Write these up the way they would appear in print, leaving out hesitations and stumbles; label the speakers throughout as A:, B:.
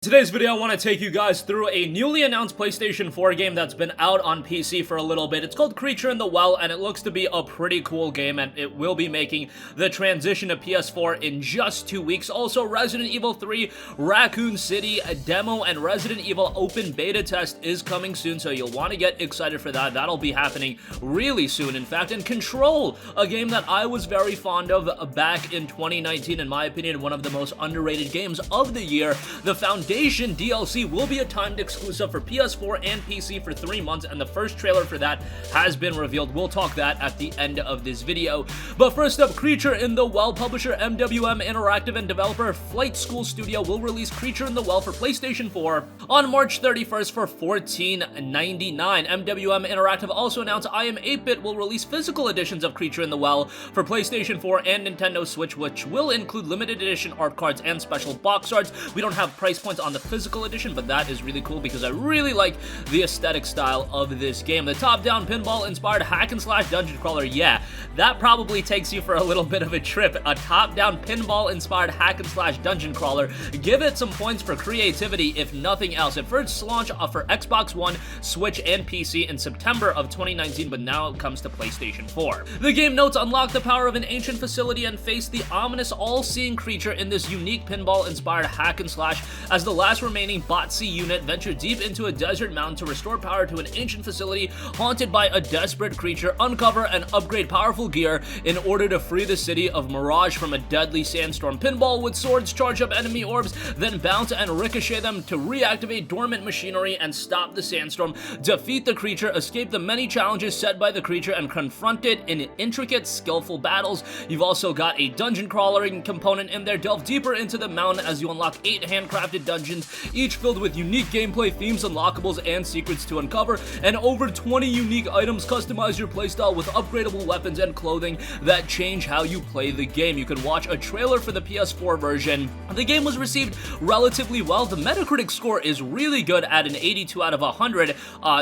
A: Today's video, I want to take you guys through a newly announced PlayStation 4 game that's been out on PC for a little bit. It's called Creature in the Well, and it looks to be a pretty cool game, and it will be making the transition to PS4 in just 2 weeks. Also, Resident Evil 3 Raccoon City demo and Resident Evil open beta test is coming soon, so you'll want to get excited for that. That'll be happening really soon, in fact. And Control, a game that I was very fond of back in 2019, in my opinion, one of the most underrated games of the year. The Foundation DLC will be a timed exclusive for PS4 and PC for 3 months, and the first trailer for that has been revealed. We'll talk that at the end of this video. But first up, Creature in the Well. Publisher MWM Interactive and developer Flight School Studio will release Creature in the Well for PlayStation 4 on March 31st for $14.99. MWM Interactive also announced I Am 8-Bit will release physical editions of Creature in the Well for PlayStation 4 and Nintendo Switch, which will include limited edition art cards and special box arts. We don't have price points on the physical edition, but that is really cool because I really like the aesthetic style of this game. The top-down pinball-inspired hack-and-slash dungeon crawler, yeah, that probably takes you for a little bit of a trip. A top-down pinball-inspired hack-and-slash dungeon crawler. Give it some points for creativity, if nothing else. It first launched for Xbox One, Switch, and PC in September of 2019, but now it comes to PlayStation 4. The game notes unlock the power of an ancient facility and face the ominous all-seeing creature in this unique pinball-inspired hack-and-slash as the last remaining Bot-C unit venture deep into a desert mountain to restore power to an ancient facility haunted by a desperate creature, uncover and upgrade powerful gear in order to free the city of Mirage from a deadly sandstorm. Pinball with swords, charge up enemy orbs, then bounce and ricochet them to reactivate dormant machinery and stop the sandstorm, defeat the creature, escape the many challenges set by the creature, and confront it in intricate, skillful battles. You've also got a dungeon crawling component in there. Delve deeper into the mountain as you unlock 8 handcrafted dungeons, each filled with unique gameplay themes, unlockables, and secrets to uncover, and over 20 unique items. Customize your playstyle with upgradable weapons and clothing that change how you play the game. You can watch a trailer for the PS4 version. The game was received relatively well. The Metacritic score is really good at an 82 out of 100.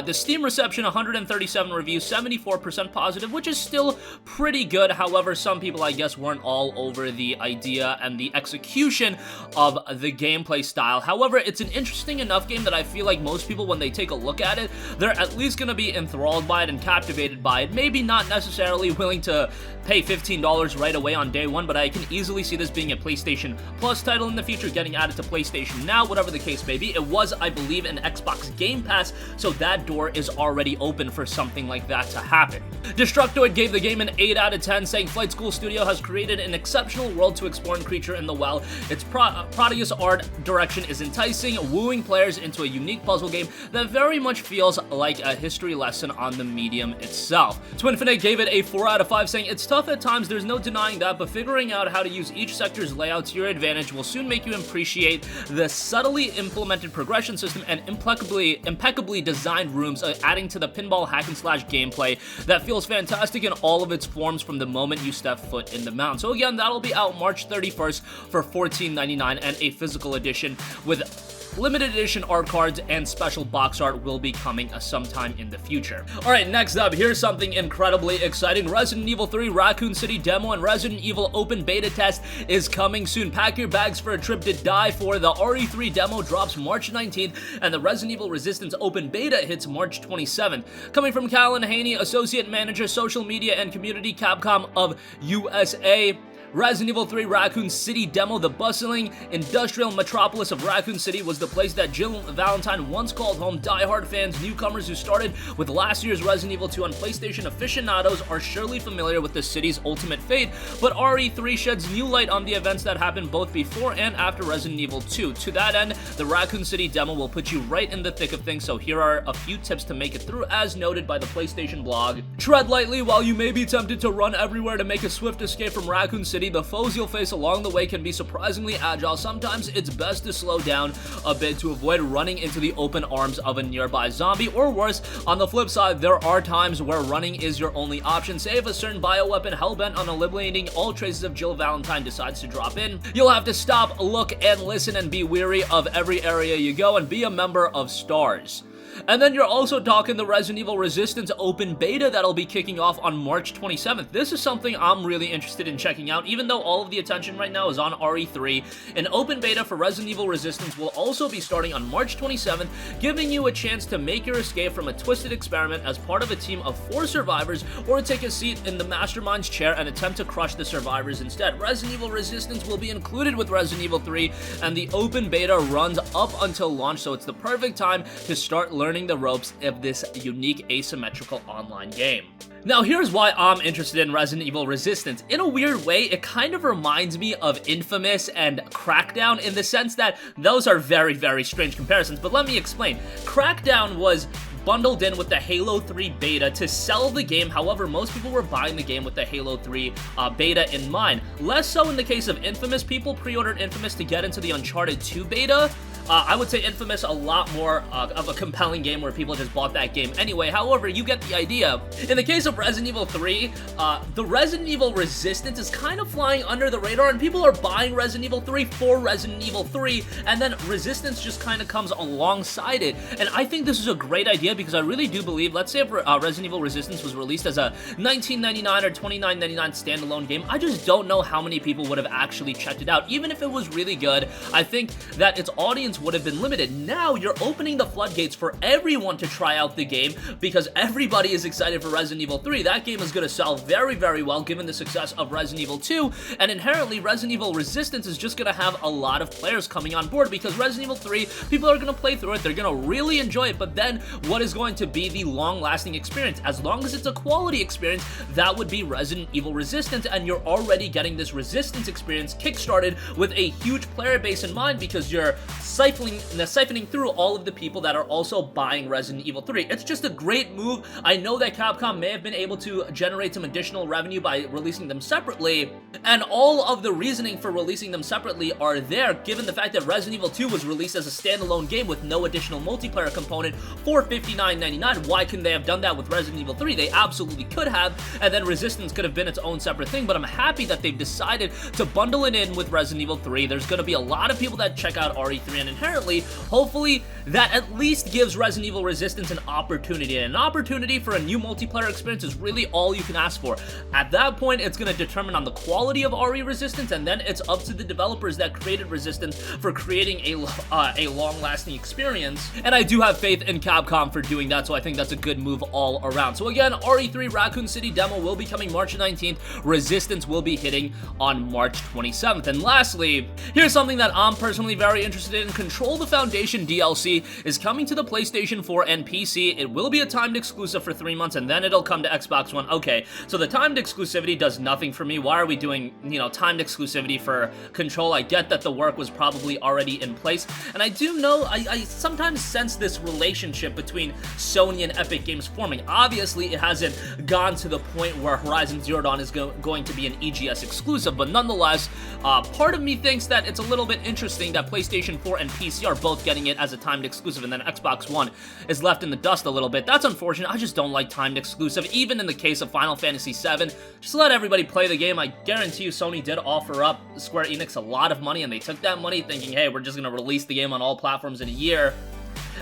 A: The Steam reception, 137 reviews, 74% positive, which is still pretty good. However, some people, I guess, weren't all over the idea and the execution of the gameplay style. However, it's an interesting enough game that I feel like most people, when they take a look at it, they're at least going to be enthralled by it and captivated by it. Maybe not necessarily willing to pay $15 right away on day one, but I can easily see this being a PlayStation Plus title in the future, getting added to PlayStation Now, whatever the case may be. It was, I believe, an Xbox Game Pass, so that door is already open for something like that to happen. Destructoid gave the game an 8 out of 10, saying Flight School Studio has created an exceptional world to explore in Creature in the Well. Its prodigious art direction is enticing, wooing players into a unique puzzle game that very much feels like a history lesson on the medium itself. Twinfinite gave it a 4 out of 5, saying it's tough at times, there's no denying that, but figuring out how to use each sector's layout to your advantage will soon make you appreciate the subtly implemented progression system and impeccably designed rooms, adding to the pinball hack-and-slash gameplay that feels fantastic in all of its forms from the moment you step foot in the mountain. So again, that'll be out March 31st for $14.99, and a physical edition with limited edition art cards and special box art will be coming sometime in the future. Alright, next up, here's something incredibly exciting. Resident Evil 3 Raccoon City demo and Resident Evil open beta test is coming soon. Pack your bags for a trip to die for. The RE3 demo drops March 19th, and the Resident Evil Resistance open beta hits March 27th. Coming from Callan Haney, Associate Manager, Social Media and Community, Capcom of USA. Resident Evil 3 Raccoon City demo. The bustling industrial metropolis of Raccoon City was the place that Jill Valentine once called home. Die-hard fans, newcomers who started with last year's Resident Evil 2 on PlayStation aficionados are surely familiar with the city's ultimate fate, but RE3 sheds new light on the events that happened both before and after Resident Evil 2. To that end, the Raccoon City demo will put you right in the thick of things, so here are a few tips to make it through, as noted by the PlayStation blog. Tread lightly. While you may be tempted to run everywhere to make a swift escape from Raccoon City, the foes you'll face along the way can be surprisingly agile. Sometimes it's best to slow down a bit to avoid running into the open arms of a nearby zombie, or worse, on the flip side, there are times where running is your only option. Say if a certain bioweapon hellbent on eliminating all traces of Jill Valentine decides to drop in, you'll have to stop, look, and listen, and be wary of every area you go, and be a member of STARS. And then you're also talking the Resident Evil Resistance open beta that'll be kicking off on March 27th. This is something I'm really interested in checking out, even though all of the attention right now is on RE3. An open beta for Resident Evil Resistance will also be starting on March 27th, giving you a chance to make your escape from a twisted experiment as part of a team of 4 survivors, or take a seat in the mastermind's chair and attempt to crush the survivors instead. Resident Evil Resistance will be included with Resident Evil 3, and the open beta runs up until launch, so it's the perfect time to start learning the ropes of this unique asymmetrical online game. Now, here's why I'm interested in Resident Evil Resistance. In a weird way, it kind of reminds me of Infamous and Crackdown in the sense that those are very, very strange comparisons, but let me explain. Crackdown was bundled in with the Halo 3 beta to sell the game. However, most people were buying the game with the Halo 3 beta in mind. Less so in the case of Infamous. People pre-ordered Infamous to get into the Uncharted 2 beta. I would say Infamous a lot more of a compelling game where people just bought that game anyway. However, you get the idea. In the case of Resident Evil 3, the Resident Evil Resistance is kind of flying under the radar, and people are buying Resident Evil 3 for Resident Evil 3, and then Resistance just kind of comes alongside it. And I think this is a great idea because I really do believe, let's say if Resident Evil Resistance was released as a $19.99 or $29.99 standalone game, I just don't know how many people would have actually checked it out. Even if it was really good, I think that its audience would have been limited. Now you're opening the floodgates for everyone to try out the game because everybody is excited for Resident Evil 3. That game is going to sell very, very well given the success of Resident Evil 2, and inherently Resident Evil Resistance is just going to have a lot of players coming on board because Resident Evil 3, people are going to play through it, they're going to really enjoy it, but then what is going to be the long-lasting experience? As long as it's a quality experience, that would be Resident Evil Resistance, and you're already getting this Resistance experience kickstarted with a huge player base in mind because you're siphoning through all of the people that are also buying Resident Evil 3. It's just a great move. I know that Capcom may have been able to generate some additional revenue by releasing them separately, and all of the reasoning for releasing them separately are there, given the fact that Resident Evil 2 was released as a standalone game with no additional multiplayer component for $59.99. Why couldn't they have done that with Resident Evil 3? They absolutely could have, and then Resistance could have been its own separate thing, but I'm happy that they've decided to bundle it in with Resident Evil 3. There's going to be a lot of people that check out RE3, and inherently, hopefully, that at least gives Resident Evil Resistance an opportunity, and an opportunity for a new multiplayer experience is really all you can ask for. At that point, it's going to determine on the quality of RE Resistance, and then it's up to the developers that created Resistance for creating a long-lasting experience, and I do have faith in Capcom for doing that, so I think that's a good move all around. So again, RE3 Raccoon City demo will be coming March 19th, Resistance will be hitting on March 27th, and lastly, here's something that I'm personally very interested in. Control the Foundation DLC is coming to the PlayStation 4 and PC. It will be a timed exclusive for 3 months, and then it'll come to Xbox One. Okay, so the timed exclusivity does nothing for me. Why are we doing, timed exclusivity for Control? I get that the work was probably already in place, and I do know, I sometimes sense this relationship between Sony and Epic Games forming. Obviously, it hasn't gone to the point where Horizon Zero Dawn is going to be an EGS exclusive, but nonetheless, part of me thinks that it's a little bit interesting that PlayStation 4 and PC are both getting it as a timed exclusive, and then Xbox One is left in the dust a little bit. That's unfortunate. I just don't like timed exclusive, even in the case of Final Fantasy VII. Just let everybody play the game. I guarantee you Sony did offer up Square Enix a lot of money, and they took that money thinking, hey, we're just going to release the game on all platforms in a year,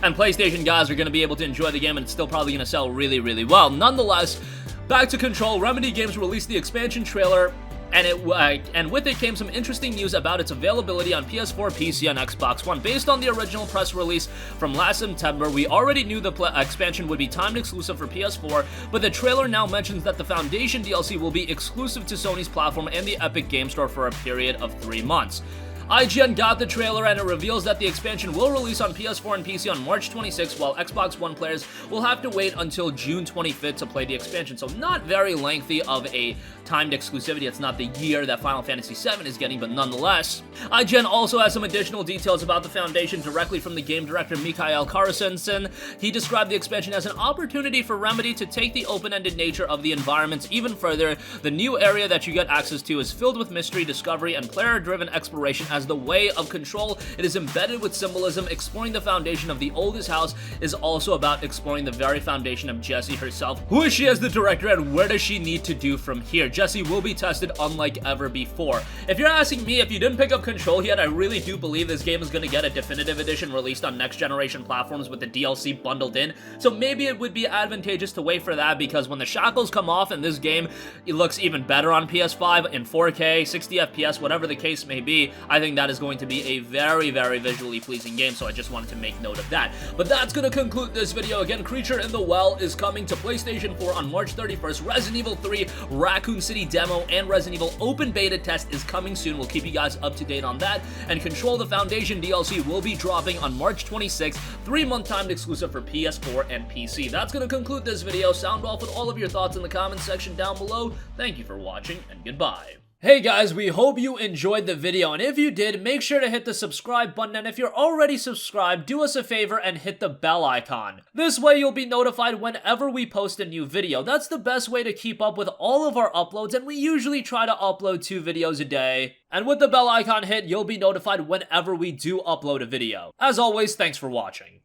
A: and PlayStation guys are going to be able to enjoy the game, and it's still probably going to sell really, really well. Nonetheless, back to Control. Remedy Games released the expansion trailer, and with it came some interesting news about its availability on PS4, PC, and Xbox One. Based on the original press release from last September, we already knew the expansion would be timed exclusive for PS4, but the trailer now mentions that the Foundation DLC will be exclusive to Sony's platform and the Epic Game Store for a period of 3 months. IGN got the trailer, and it reveals that the expansion will release on PS4 and PC on March 26th, while Xbox One players will have to wait until June 25th to play the expansion. So not very lengthy of a timed exclusivity. It's not the year that Final Fantasy VII is getting, but nonetheless. IGN also has some additional details about the Foundation directly from the game director Mikael Karlsson. He described the expansion as an opportunity for Remedy to take the open-ended nature of the environments even further. The new area that you get access to is filled with mystery, discovery, and player-driven exploration as the way of control. It is embedded with symbolism. Exploring the foundation of the oldest house is also about exploring the very foundation of Jessie herself. Who is she as the director, and where does she need to do from here? Jessie will be tested unlike ever before. If you're asking me, if you didn't pick up Control yet, I really do believe this game is going to get a definitive edition released on next generation platforms with the DLC bundled in, so maybe it would be advantageous to wait for that, because when the shackles come off and this game, it looks even better on PS5 in 4K, 60 FPS, whatever the case may be, I think that is going to be a very, very visually pleasing game, so I just wanted to make note of that. But that's going to conclude this video. Again, Creature in the Well is coming to PlayStation 4 on March 31st. Resident Evil 3 Raccoon City demo and Resident Evil open beta test is coming soon. We'll keep you guys up to date on that. And Control the Foundation DLC will be dropping on March 26th, 3-month timed exclusive for PS4 and PC. That's going to conclude this video. Sound off with all of your thoughts in the comments section down below. Thank you for watching, and goodbye. Hey guys, we hope you enjoyed the video, and if you did, make sure to hit the subscribe button, and if you're already subscribed, do us a favor and hit the bell icon. This way you'll be notified whenever we post a new video. That's the best way to keep up with all of our uploads, and we usually try to upload 2 videos a day. And with the bell icon hit, you'll be notified whenever we do upload a video. As always, thanks for watching.